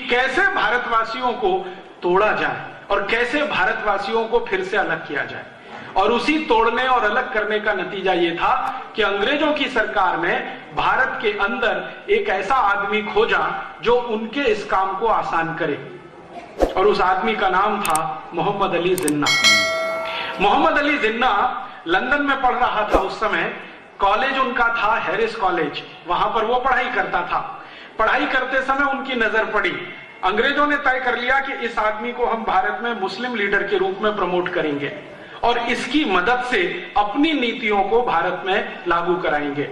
कैसे भारतवासियों को तोड़ा जाए और कैसे भारतवासियों को फिर से अलग किया जाए। और उसी तोड़ने और अलग करने का नतीजा ये था कि अंग्रेजों की सरकार ने भारत के अंदर एक ऐसा आदमी खोजा जो उनके इस काम को आसान करे, और उस आदमी का नाम था मोहम्मद अली जिन्ना। मोहम्मद अली जिन्ना लंदन में पढ़ रहा था उस समय। कॉलेज उनका था हैरिस कॉलेज, वहां पर वो पढ़ाई करता था। पढ़ाई करते समय उनकी नजर पड़ी। अंग्रेजों ने तय कर लिया कि इस आदमी को हम भारत में मुस्लिम लीडर के रूप में प्रमोट करेंगे और इसकी मदद से अपनी नीतियों को भारत में लागू कराएंगे।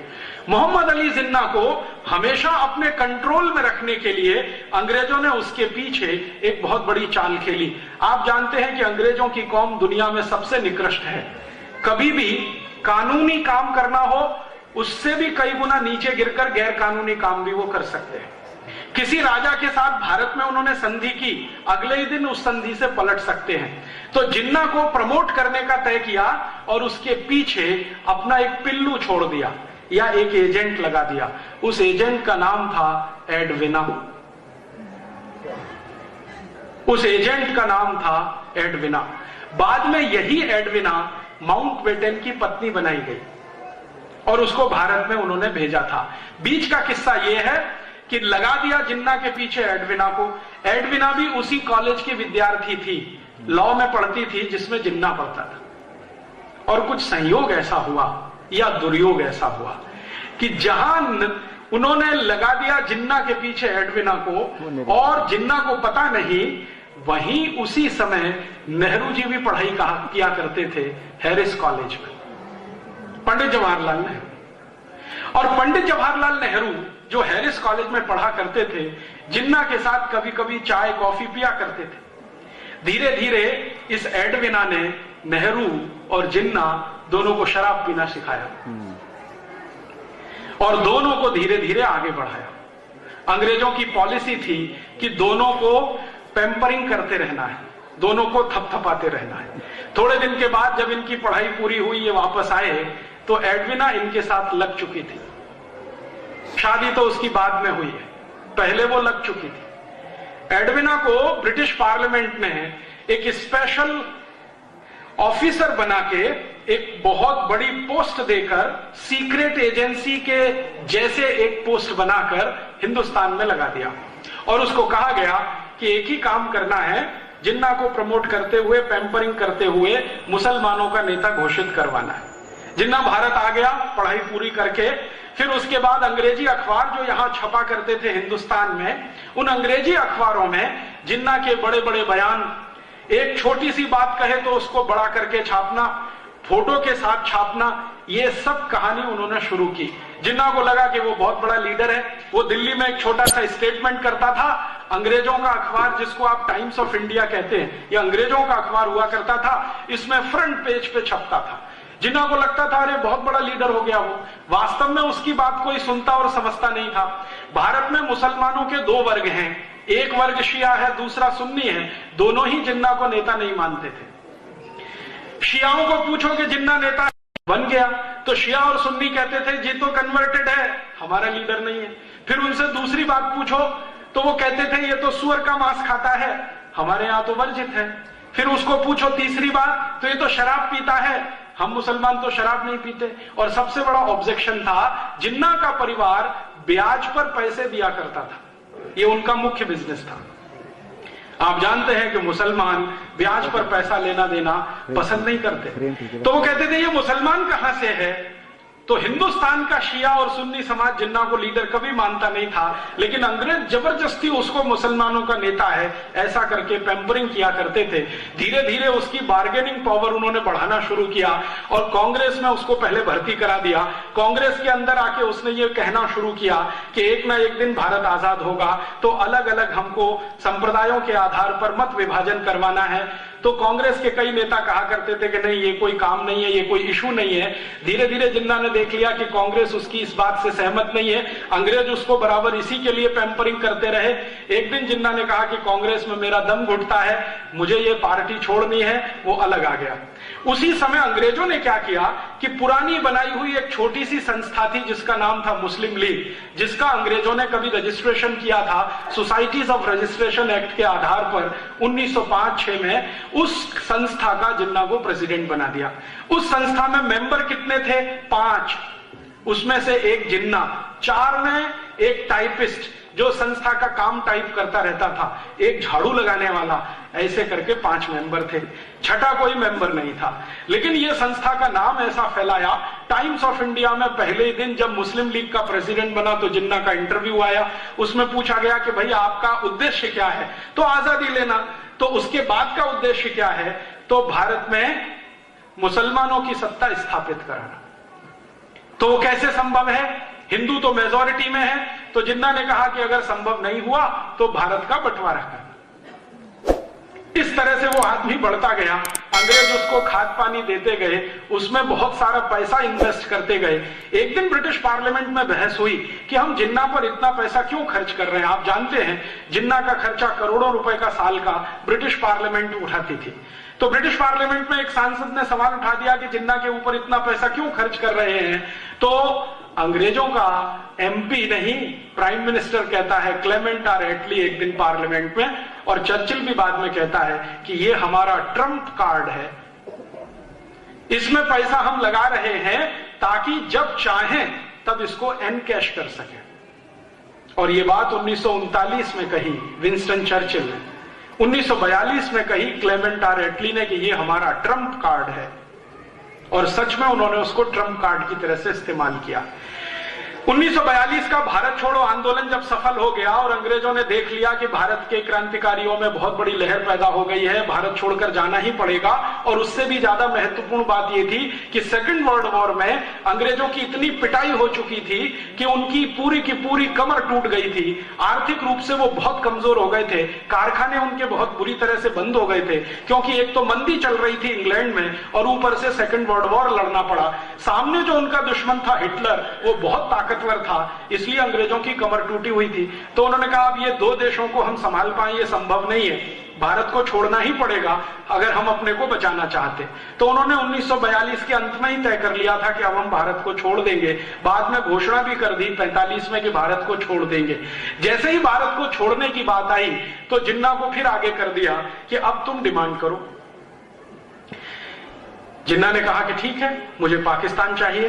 मोहम्मद अली जिन्ना को हमेशा अपने कंट्रोल में रखने के लिए अंग्रेजों ने उसके पीछे एक बहुत बड़ी चाल खेली। आप जानते हैं कि अंग्रेजों की कौम दुनिया में सबसे निकृष्ट है। कभी भी कानूनी काम करना हो, उससे भी कई गुना नीचे गिरकर गैर कानूनी काम भी वो कर सकते हैं। किसी राजा के साथ भारत में उन्होंने संधि की, अगले ही दिन उस संधि से पलट सकते हैं। तो जिन्ना को प्रमोट करने का तय किया और उसके पीछे अपना एक पिल्लू छोड़ दिया या एक एजेंट लगा दिया। उस एजेंट का नाम था एडविना। उस एजेंट का नाम था एडविना। बाद में यही एडविना माउंटबेटन की पत्नी बनाई गई और उसको भारत में उन्होंने भेजा था। बीच का किस्सा यह है कि लगा दिया जिन्ना के पीछे एडविना को। एडविना भी उसी कॉलेज की विद्यार्थी थी, लॉ में पढ़ती थी जिसमें जिन्ना पढ़ता था। और कुछ संयोग ऐसा हुआ या दुर्योग ऐसा हुआ कि जहां उन्होंने लगा दिया जिन्ना के पीछे एडविना को और जिन्ना को पता नहीं, वहीं उसी समय नेहरू जी भी पढ़ाई किया करते थे हैरिस कॉलेज में, पंडित जवाहरलाल नेहरू। और पंडित जवाहरलाल नेहरू जो हैरिस कॉलेज में पढ़ा करते थे, जिन्ना के साथ कभी कभी चाय कॉफी पिया करते थे। धीरे धीरे इस एडविना ने नेहरू और जिन्ना दोनों को शराब पीना सिखाया और दोनों को धीरे धीरे आगे बढ़ाया। अंग्रेजों की पॉलिसी थी कि दोनों को पैम्परिंग करते रहना है, दोनों को थपथपाते रहना है। थोड़े दिन के बाद जब इनकी पढ़ाई पूरी हुई, ये वापस आए, तो एडविना इनके साथ लग चुकी थी। शादी तो उसकी बाद में हुई है, पहले वो लग चुकी थी। एडविना को ब्रिटिश पार्लियामेंट ने एक स्पेशल ऑफिसर बना के एक बहुत बड़ी पोस्ट देकर, सीक्रेट एजेंसी के जैसे एक पोस्ट बनाकर हिंदुस्तान में लगा दिया और उसको कहा गया कि एक ही काम करना है, जिन्ना को प्रमोट करते हुए, पैम्परिंग करते हुए मुसलमानों का नेता घोषित करवाना है। जिन्ना भारत आ गया पढ़ाई पूरी करके। फिर उसके बाद अंग्रेजी अखबार जो यहां छपा करते थे हिंदुस्तान में, उन अंग्रेजी अखबारों में जिन्ना के बड़े बड़े बयान, एक छोटी सी बात कहे तो उसको बड़ा करके छापना, फोटो के साथ छापना, ये सब कहानी उन्होंने शुरू की। जिन्ना को लगा कि वो बहुत बड़ा लीडर है। वो दिल्ली में एक छोटा सा स्टेटमेंट करता था। अंग्रेजों का अखबार जिसको आप टाइम्स ऑफ इंडिया कहते हैं, ये अंग्रेजों का अखबार हुआ करता था। इसमें फ्रंट पेज पे छपता था। जिन्ना को लगता था अरे बहुत बड़ा लीडर हो गया वो। वास्तव में उसकी बात कोई सुनता और समझता नहीं था। भारत में मुसलमानों के दो वर्ग हैं, एक वर्ग शिया है, दूसरा सुन्नी है। दोनों ही जिन्ना को नेता नहीं मानते थे। शियाओं को पूछो कि जिन्ना नेता बन गया तो शिया और सुन्नी कहते थे जी तो कन्वर्टेड है, हमारा लीडर नहीं है। फिर उनसे दूसरी बात पूछो तो वो कहते थे ये तो सुअर का मांस खाता है, हमारे यहां तो वर्जित है। फिर उसको पूछो तीसरी बात तो ये तो शराब पीता है, हम मुसलमान तो शराब नहीं पीते। और सबसे बड़ा ऑब्जेक्शन था, जिन्ना का परिवार ब्याज पर पैसे दिया करता था, ये उनका मुख्य बिजनेस था। आप जानते हैं कि मुसलमान ब्याज पर पैसा लेना देना पसंद नहीं करते। तो वो कहते थे ये मुसलमान कहां से है। तो हिंदुस्तान का शिया और सुन्नी समाज जिन्ना को लीडर कभी मानता नहीं था, लेकिन अंग्रेज जबरदस्ती उसको मुसलमानों का नेता है ऐसा करके पैम्परिंग किया करते थे। धीरे धीरे उसकी बार्गेनिंग पावर उन्होंने बढ़ाना शुरू किया और कांग्रेस में उसको पहले भर्ती करा दिया। कांग्रेस के अंदर आके उसने ये कहना शुरू किया कि एक ना एक दिन भारत आजाद होगा तो अलग अलग हमको संप्रदायों के आधार पर मत विभाजन करवाना है। तो कांग्रेस के कई नेता कहा करते थे कि नहीं ये कोई काम नहीं है, ये कोई इशू नहीं है। धीरे धीरे जिन्ना ने देख लिया कि कांग्रेस उसकी इस बात से सहमत नहीं है, अंग्रेज उसको बराबर इसी के लिए पैम्परिंग करते रहे। एक दिन जिन्ना ने कहा कि कांग्रेस में मेरा दम घुटता है, मुझे ये पार्टी छोड़नी है, वो अलग आ गया। उसी समय अंग्रेजों ने क्या किया कि कि पुरानी बनाई हुई एक छोटी सी संस्था थी जिसका नाम था मुस्लिम लीग, जिसका अंग्रेजों ने कभी रजिस्ट्रेशन किया था सोसाइटीज ऑफ रजिस्ट्रेशन एक्ट के आधार पर 1905-6 में, उस संस्था का जिन्ना को प्रेसिडेंट बना दिया। उस संस्था में मेंबर कितने थे? 5। उसमें से एक जिन्ना, 4 में एक टाइपिस्ट जो संस्था का काम टाइप करता रहता था, एक झाड़ू लगाने वाला, ऐसे करके 5 मेंबर थे। छठा कोई मेंबर नहीं था। लेकिन यह संस्था का नाम ऐसा फैलाया, टाइम्स ऑफ इंडिया में पहले ही दिन जब मुस्लिम लीग का प्रेसिडेंट बना तो जिन्ना का इंटरव्यू आया, उसमें पूछा गया कि भाई आपका उद्देश्य क्या है? तो आजादी लेना। तो उसके बाद का उद्देश्य क्या है? तो भारत में मुसलमानों की सत्ता स्थापित कराना। तो वो कैसे संभव है? हिंदू तो मेजॉरिटी में है। तो जिन्ना ने कहा कि अगर संभव नहीं हुआ तो भारत का बंटवारा करना। इस तरह से वो आदमी बढ़ता गया, अंग्रेज उसको खाद पानी देते गए, उसमें बहुत सारा पैसा इन्वेस्ट करते गए। एक दिन ब्रिटिश पार्लियामेंट में बहस हुई कि हम जिन्ना पर इतना पैसा क्यों खर्च कर रहे हैं। आप जानते हैं जिन्ना का खर्चा करोड़ों रुपए का साल का ब्रिटिश पार्लियामेंट उठाती थी। तो ब्रिटिश पार्लियामेंट में एक सांसद ने सवाल उठा दिया कि जिन्ना के ऊपर इतना पैसा क्यों खर्च कर रहे हैं। तो अंग्रेजों का एमपी नहीं, प्राइम मिनिस्टर कहता है, क्लेमेंट आर एटली, एक दिन पार्लियामेंट में, और चर्चिल भी बाद में कहता है कि ये हमारा ट्रम्प कार्ड है, इसमें पैसा हम लगा रहे हैं ताकि जब चाहें तब इसको एनकैश कर सकें। और ये बात 1939 में कही विंस्टन चर्चिल ने, 1942 में कही क्लेमेंट आर एटली ने कि ये हमारा ट्रम्प कार्ड है। और सच में उन्होंने उसको ट्रम्प कार्ड की तरह से इस्तेमाल किया। 1942 का भारत छोड़ो आंदोलन जब सफल हो गया और अंग्रेजों ने देख लिया कि भारत के क्रांतिकारियों में बहुत बड़ी लहर पैदा हो गई है, भारत छोड़कर जाना ही पड़ेगा, और उससे भी ज्यादा महत्वपूर्ण बात यह थी कि सेकेंड वर्ल्ड वॉर में अंग्रेजों की इतनी पिटाई हो चुकी थी कि उनकी पूरी की पूरी कमर टूट गई थी, आर्थिक रूप से वो बहुत कमजोर हो गए थे, कारखाने उनके बहुत बुरी तरह से बंद हो गए थे, क्योंकि एक तो मंदी चल रही थी इंग्लैंड में और ऊपर से सेकेंड वर्ल्ड वॉर लड़ना पड़ा। सामने जो उनका दुश्मन था हिटलर, वो बहुत ताकतवर था, इसलिए अंग्रेजों की कमर टूटी हुई थी। तो उन्होंने कहा अब ये 2 देशों को हम संभाल पाए ये संभव नहीं है, भारत को छोड़ना ही पड़ेगा अगर हम अपने को बचाना चाहते। तो उन्होंने 1942 के अंत में ही तय कर लिया था कि अब हम भारत को छोड़ देंगे। बाद में घोषणा भी कर दी 45 में कि भारत को छोड़ देंगे। जैसे ही भारत को छोड़ने की बात आई तो जिन्ना को फिर आगे कर दिया कि अब तुम डिमांड करो। जिन्ना ने कहा कि ठीक है, मुझे पाकिस्तान चाहिए,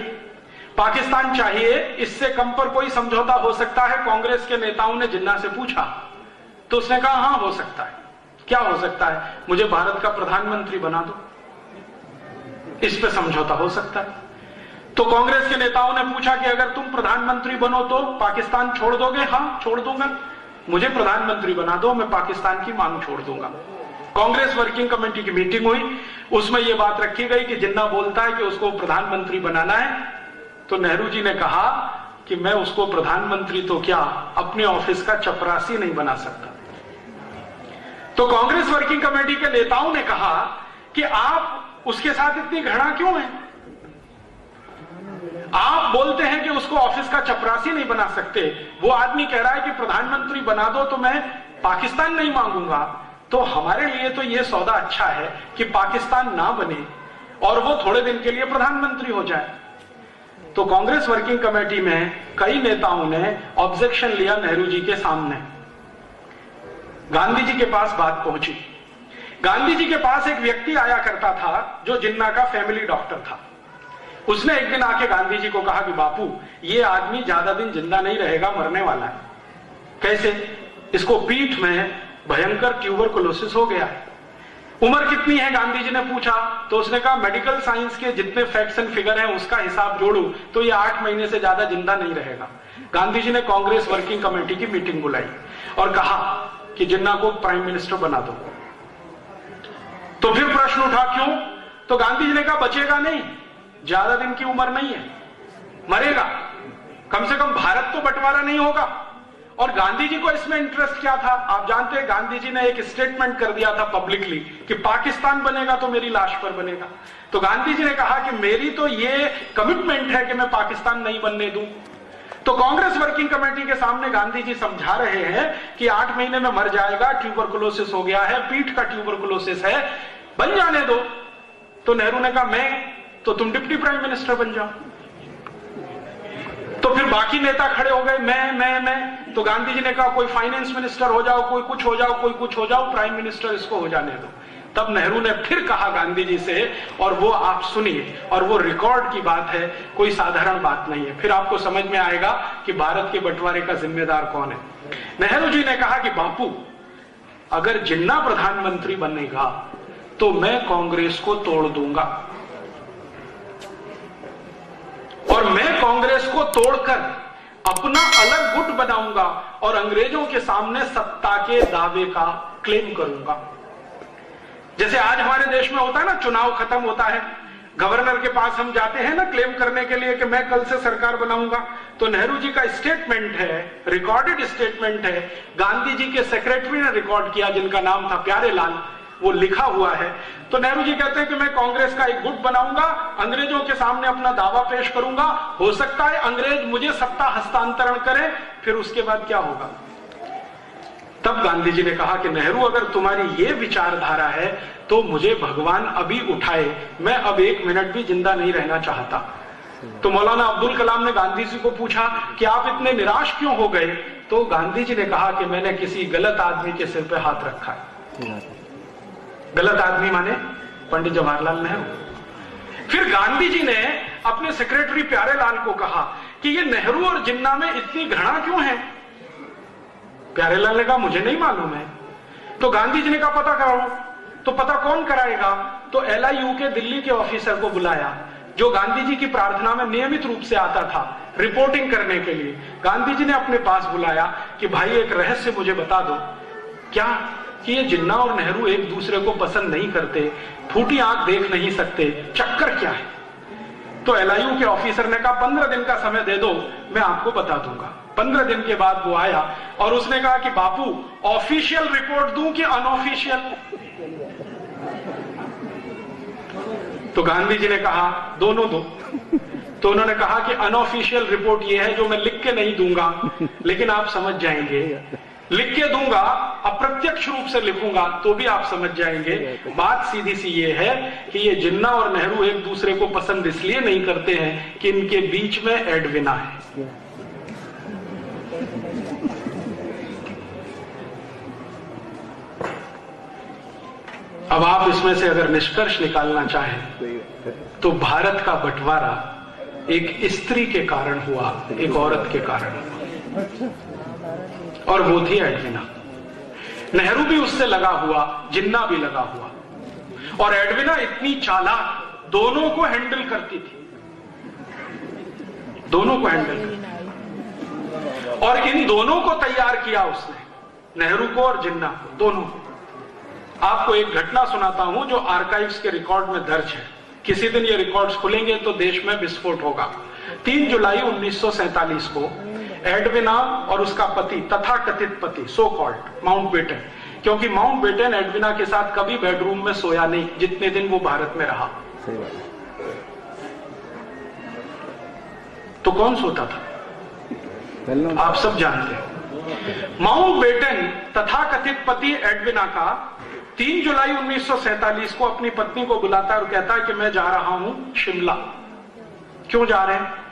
पाकिस्तान चाहिए, इससे कम पर कोई समझौता हो सकता है? कांग्रेस के नेताओं ने जिन्ना से पूछा तो उसने कहा हां हो सकता है। क्या हो सकता है? मुझे भारत का प्रधानमंत्री बना दो, इस पे समझौता हो सकता है। तो कांग्रेस के नेताओं ने पूछा कि अगर तुम प्रधानमंत्री बनो तो पाकिस्तान छोड़ दोगे? हां छोड़ दूंगा, मुझे प्रधानमंत्री बना दो, मैं पाकिस्तान की मांग छोड़ दूंगा। कांग्रेस वर्किंग कमेटी की मीटिंग हुई, उसमें यह बात रखी गई कि जिन्ना बोलता है कि उसको प्रधानमंत्री बनाना है, तो नेहरू जी ने कहा कि मैं उसको प्रधानमंत्री तो क्या अपने ऑफिस का चपरासी नहीं बना सकता। तो कांग्रेस वर्किंग कमेटी के नेताओं ने कहा कि आप उसके साथ इतनी घृणा क्यों है? आप बोलते हैं कि उसको ऑफिस का चपरासी नहीं बना सकते, वो आदमी कह रहा है कि प्रधानमंत्री बना दो तो मैं पाकिस्तान नहीं मांगूंगा। तो हमारे लिए तो यह सौदा अच्छा है कि पाकिस्तान ना बने और वो थोड़े दिन के लिए प्रधानमंत्री हो जाए। तो कांग्रेस वर्किंग कमेटी में कई नेताओं ने ऑब्जेक्शन लिया नेहरू जी के सामने। गांधी जी के पास बात पहुंची। गांधी जी के पास एक व्यक्ति आया करता था जो जिन्ना का फैमिली डॉक्टर था। उसने एक दिन आके गांधी जी को कहा कि बापू, ये आदमी ज्यादा दिन जिंदा नहीं रहेगा, मरने वाला है। कैसे? इसको पीठ में भयंकर ट्यूबरकुलोसिस हो गया है। उम्र कितनी है? गांधी जी ने पूछा। तो उसने कहा मेडिकल साइंस के जितने फैक्ट्स एंड फिगर हैं उसका हिसाब जोड़ू तो ये 8 महीने से ज्यादा जिंदा नहीं रहेगा। गांधी जी ने कांग्रेस वर्किंग कमेटी की मीटिंग बुलाई और कहा कि जिन्ना को प्राइम मिनिस्टर बना दो। तो फिर प्रश्न उठा क्यों? तो गांधी जी ने कहा बचेगा नहीं, ज्यादा दिन की उम्र नहीं है, मरेगा, कम से कम भारत तो बंटवारा नहीं होगा। और गांधी जी को इसमें इंटरेस्ट क्या था? आप जानते हैं गांधी जी ने एक स्टेटमेंट कर दिया था पब्लिकली कि पाकिस्तान बनेगा तो मेरी लाश पर बनेगा। तो गांधी जी ने कहा कि मेरी तो ये कमिटमेंट है कि मैं पाकिस्तान नहीं बनने दूं। तो कांग्रेस वर्किंग कमेटी के सामने गांधी जी समझा रहे हैं कि 8 महीने में मर जाएगा, ट्यूबरकुलोसिस हो गया है, पीठ का ट्यूबरकुलोसिस है, बन जाने दो। तो नेहरू ने कहा मैं तो तुम डिप्टी प्राइम मिनिस्टर बन जाओ। तो फिर बाकी नेता खड़े हो गए, मैं। तो गांधी जी ने कहा कोई फाइनेंस मिनिस्टर हो जाओ, कोई कुछ हो जाओ, कोई कुछ हो जाओ, प्राइम मिनिस्टर इसको हो जाने दो। तब नेहरू ने फिर कहा गांधी जी से, और वो आप सुनिए, और वो रिकॉर्ड की बात है, कोई साधारण बात नहीं है, फिर आपको समझ में आएगा कि भारत के बंटवारे का जिम्मेदार कौन है। नेहरू जी ने कहा कि बापू, अगर जिन्ना प्रधानमंत्री बनेगा तो मैं कांग्रेस को तोड़ दूंगा, और मैं कांग्रेस को तोड़कर अपना अलग गुट बनाऊंगा और अंग्रेजों के सामने सत्ता के दावे का क्लेम करूंगा। जैसे आज हमारे देश में होता है ना, चुनाव खत्म होता है, गवर्नर के पास हम जाते हैं ना क्लेम करने के लिए कि मैं कल से सरकार बनाऊंगा। तो नेहरू जी का स्टेटमेंट है, रिकॉर्डेड स्टेटमेंट है, गांधी जी के सेक्रेटरी ने रिकॉर्ड किया जिनका नाम था प्यारेलाल, वो लिखा हुआ है। तो नेहरू जी कहते हैं कि मैं कांग्रेस का एक गुट बनाऊंगा, अंग्रेजों के सामने अपना दावा पेश करूंगा, हो सकता है अंग्रेज मुझे सत्ता हस्तांतरण करें, फिर उसके बाद क्या होगा। तब गांधी जी ने कहा कि नेहरू, अगर तुम्हारी ये विचारधारा है तो मुझे भगवान अभी उठाए, मैं अब 1 मिनट भी जिंदा नहीं रहना चाहता। तो मौलाना अब्दुल कलाम ने गांधी जी को पूछा कि आप इतने निराश क्यों हो गए। तो गांधी जी ने कहा कि मैंने किसी गलत आदमी के सिर पे हाथ रखा है। गलत आदमी माने पंडित जवाहरलाल नेहरू। फिर गांधी जी ने अपने सेक्रेटरी प्यारेलाल को कहा कि ये नेहरू और जिन्ना में इतनी घृणा क्यों है। प्यारेलाल ने कहा मुझे नहीं मालूम है। तो गांधी जी ने कहा पता कराओ। तो पता कौन कराएगा। तो LIU के दिल्ली के ऑफिसर को बुलाया, जो गांधी जी की प्रार्थना में नियमित रूप से आता था रिपोर्टिंग करने के लिए। गांधी जी ने अपने पास बुलाया कि भाई एक रहस्य मुझे बता दो, क्या कि ये जिन्ना और नेहरू एक दूसरे को पसंद नहीं करते, फूटी आंख देख नहीं सकते, चक्कर क्या है। तो LIU के ऑफिसर ने कहा 15 दिन का समय दे दो, मैं आपको बता दूंगा। 15 दिन के बाद वो आया और उसने कहा कि बापू ऑफिशियल रिपोर्ट दूं कि अनऑफिशियल। तो गांधी जी ने कहा दोनों दो। तो उन्होंने कहा कि अनऑफिशियल रिपोर्ट ये है जो मैं लिख के नहीं दूंगा, लेकिन आप समझ जाएंगे। लिख के दूंगा, अप्रत्यक्ष रूप से लिखूंगा तो भी आप समझ जाएंगे। बात सीधी सी ये है कि ये जिन्ना और नेहरू एक दूसरे को पसंद इसलिए नहीं करते हैं कि इनके बीच में एडविना है। अब आप इसमें से अगर निष्कर्ष निकालना चाहें तो भारत का बंटवारा एक स्त्री के कारण हुआ, एक औरत के कारण हुआ, और वो थी एडविना। नेहरू भी उससे लगा हुआ, जिन्ना भी लगा हुआ, और एडविना इतनी चालाक दोनों को हैंडल करती थी, दोनों को हैंडल करती। और इन दोनों को तैयार किया उसने, नेहरू को और जिन्ना को, दोनों को। आपको एक घटना सुनाता हूं जो आर्काइव्स के रिकॉर्ड में दर्ज है। किसी दिन ये रिकॉर्ड्स खुलेंगे तो देश में विस्फोट होगा। 3 जुलाई 1947 को एडविना और उसका पति, तथाकथित पति, सो कॉल्ड माउंटबेटन, क्योंकि माउंटबेटन एडविना के साथ कभी बेडरूम में सोया नहीं जितने दिन वो भारत में रहा। तो कौन सोता था आप सब जानते हैं। माउंटबेटन तथाकथित पति एडविना का 3 जुलाई 1947 को अपनी पत्नी को बुलाता है और कहता है कि मैं जा रहा हूं शिमला। क्यों जा रहे हैं।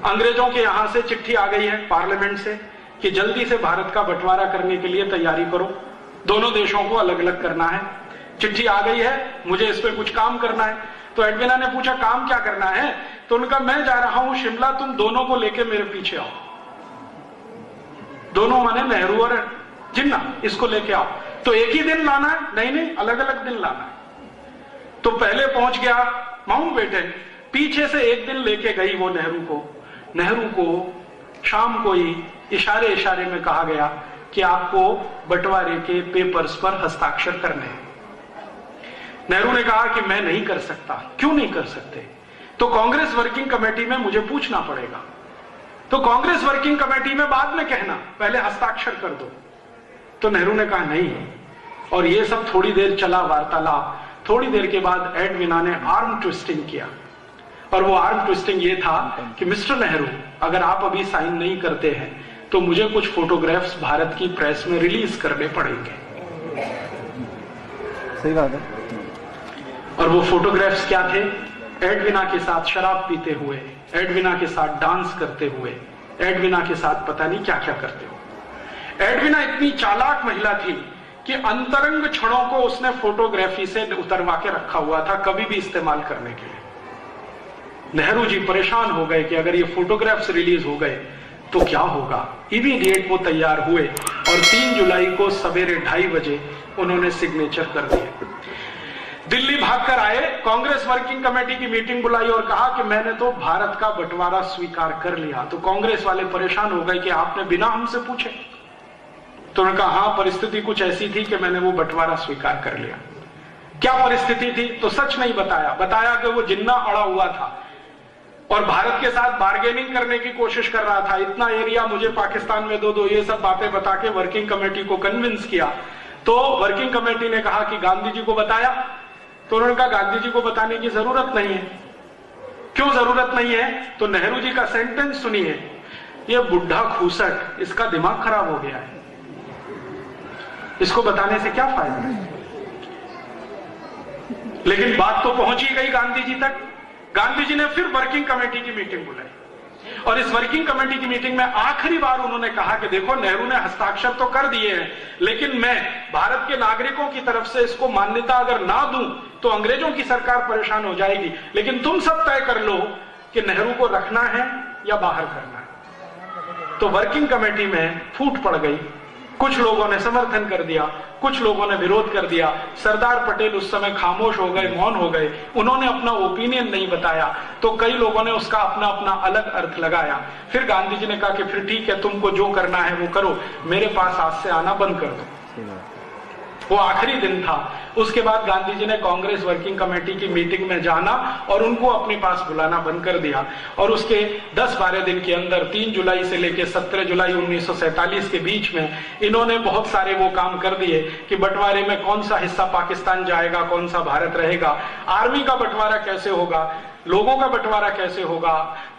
अंग्रेजों के यहां से चिट्ठी आ गई है पार्लियामेंट से कि जल्दी से भारत का बंटवारा करने के लिए तैयारी करो, दोनों देशों को अलग अलग करना है। चिट्ठी आ गई है, मुझे इस पे कुछ काम करना है। तो एडविना ने पूछा काम क्या करना है। तो उनका मैं जा रहा हूं शिमला, तुम दोनों को लेके मेरे पीछे आओ। दोनों माने नेहरू और जिन्ना, इसको लेके आओ। तो एक ही दिन लाना है, नहीं अलग अलग दिन लाना है। तो पहले पहुंच गया माउंटबेटन, पीछे से एक दिन लेके गई वो नेहरू को शाम को ही इशारे इशारे में कहा गया कि आपको बंटवारे के पेपर्स पर हस्ताक्षर करने हैं। नेहरू ने कहा कि मैं नहीं कर सकता। क्यों नहीं कर सकते। तो कांग्रेस वर्किंग कमेटी में मुझे पूछना पड़ेगा। तो कांग्रेस वर्किंग कमेटी में बाद में कहना, पहले हस्ताक्षर कर दो। तो नेहरू ने कहा नहीं। और ये सब थोड़ी देर चला वार्तालाप। थोड़ी देर के बाद एडविना ने आर्म ट्विस्टिंग किया, और वो आर्म ट्विस्टिंग ये था कि मिस्टर नेहरू, अगर आप अभी साइन नहीं करते हैं तो मुझे कुछ फोटोग्राफ्स भारत की प्रेस में रिलीज करने पड़ेंगे। सही बात है। और वो फोटोग्राफ्स क्या थे। एडविना के साथ शराब पीते हुए, एडविना के साथ डांस करते हुए, एडविना के साथ पता नहीं क्या क्या करते हो। एडविना इतनी चालाक महिला थी कि अंतरंग क्षणों को उसने फोटोग्राफी से उतरवा के रखा हुआ था, कभी भी इस्तेमाल करने के लिए। नेहरू जी परेशान हो गए कि अगर ये फोटोग्राफ्स रिलीज हो गए तो क्या होगा। इमीडिएट वो तैयार हुए और 3 जुलाई को सवेरे 2:30 बजे उन्होंने सिग्नेचर कर दिए। दिल्ली भागकर आए, कांग्रेस वर्किंग कमेटी की मीटिंग बुलाई और कहा कि मैंने तो भारत का बंटवारा स्वीकार कर लिया। तो कांग्रेस वाले परेशान हो गए कि आपने बिना हमसे पूछे। तो उन्होंने कहा हाँ, परिस्थिति कुछ ऐसी थी कि मैंने वो बंटवारा स्वीकार कर लिया। क्या परिस्थिति थी? तो सच नहीं बताया, बताया कि वो जिन्ना अड़ा हुआ था और भारत के साथ बार्गेनिंग करने की कोशिश कर रहा था। इतना एरिया मुझे पाकिस्तान में दो, ये सब बातें बता के वर्किंग कमेटी को कन्विंस किया। तो वर्किंग कमेटी ने कहा कि गांधी जी को बताया। तो उन्होंने कहा गांधी जी को बताने की जरूरत नहीं है। क्यों जरूरत नहीं है? तो नेहरू जी का सेंटेंस सुनिए, ये बुढ़ा खूसट, इसका दिमाग खराब हो गया है, इसको बताने से क्या फायदा। लेकिन बात तो पहुंची गई गांधी जी तक। गांधी जी ने फिर वर्किंग कमेटी की मीटिंग बुलाई और इस वर्किंग कमेटी की मीटिंग में आखिरी बार उन्होंने कहा कि देखो, नेहरू ने हस्ताक्षर तो कर दिए हैं, लेकिन मैं भारत के नागरिकों की तरफ से इसको मान्यता अगर ना दूं तो अंग्रेजों की सरकार परेशान हो जाएगी। लेकिन तुम सब तय कर लो कि नेहरू को रखना है या बाहर करना है। तो वर्किंग कमेटी में फूट पड़ गई। कुछ लोगों ने समर्थन कर दिया, कुछ लोगों ने विरोध कर दिया। सरदार पटेल उस समय खामोश हो गए, मौन हो गए, उन्होंने अपना ओपिनियन नहीं बताया। तो कई लोगों ने उसका अपना अपना अलग अर्थ लगाया। फिर गांधी जी ने कहा कि फिर ठीक है, तुमको जो करना है वो करो, मेरे पास आज से आना बंद कर दो। वो आखिरी दिन था। उसके बाद गांधी जी ने कांग्रेस वर्किंग कमेटी की मीटिंग में जाना और उनको अपने पास बुलाना बंद कर दिया। और उसके 10-12 दिन के अंदर 3 जुलाई से लेकर 17 जुलाई 1947 के बीच में इन्होंने बहुत सारे वो काम कर दिए कि बंटवारे में कौन सा हिस्सा पाकिस्तान जाएगा, कौन सा भारत रहेगा, आर्मी का बंटवारा कैसे होगा, लोगों का बंटवारा कैसे होगा,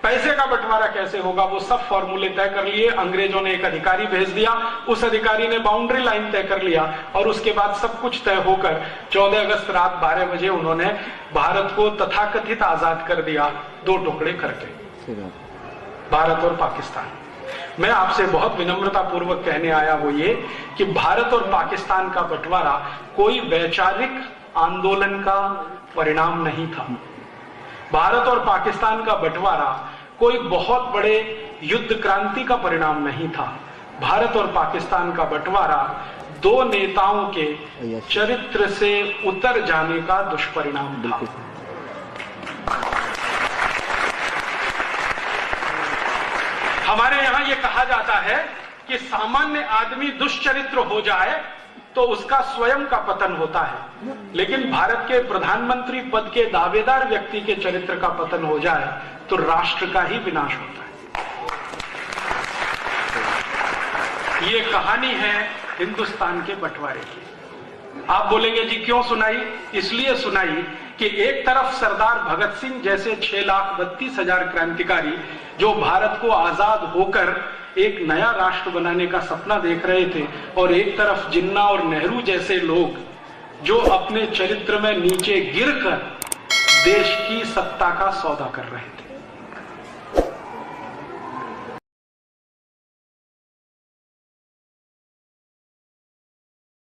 पैसे का बंटवारा कैसे होगा, वो सब फॉर्मूले तय कर लिए। अंग्रेजों ने एक अधिकारी भेज दिया, उस अधिकारी ने बाउंड्री लाइन तय कर लिया और उसके बाद सब कुछ तय होकर 14 अगस्त रात 12 बजे उन्होंने भारत को तथाकथित आजाद कर दिया, 2 टुकड़े करके, भारत और पाकिस्तान। मैं आपसे बहुत विनम्रता पूर्वक कहने आया वो ये कि भारत और पाकिस्तान का बंटवारा कोई वैचारिक आंदोलन का परिणाम नहीं था। भारत और पाकिस्तान का बंटवारा कोई बहुत बड़े युद्ध क्रांति का परिणाम नहीं था। भारत और पाकिस्तान का बंटवारा 2 नेताओं के चरित्र से उतर जाने का दुष्परिणाम था। हमारे यहां यह कहा जाता है कि सामान्य आदमी दुष्चरित्र हो जाए तो उसका स्वयं का पतन होता है, लेकिन भारत के प्रधानमंत्री पद के दावेदार व्यक्ति के चरित्र का पतन हो जाए तो राष्ट्र का ही विनाश होता है। ये कहानी है हिंदुस्तान के बंटवारे की। आप बोलेंगे जी क्यों सुनाई? इसलिए सुनाई कि एक तरफ सरदार भगत सिंह जैसे 6,32,000 क्रांतिकारी जो भारत को आजाद होकर एक नया राष्ट्र बनाने का सपना देख रहे थे, और एक तरफ जिन्ना और नेहरू जैसे लोग जो अपने चरित्र में नीचे गिरकर देश की सत्ता का सौदा कर रहे थे।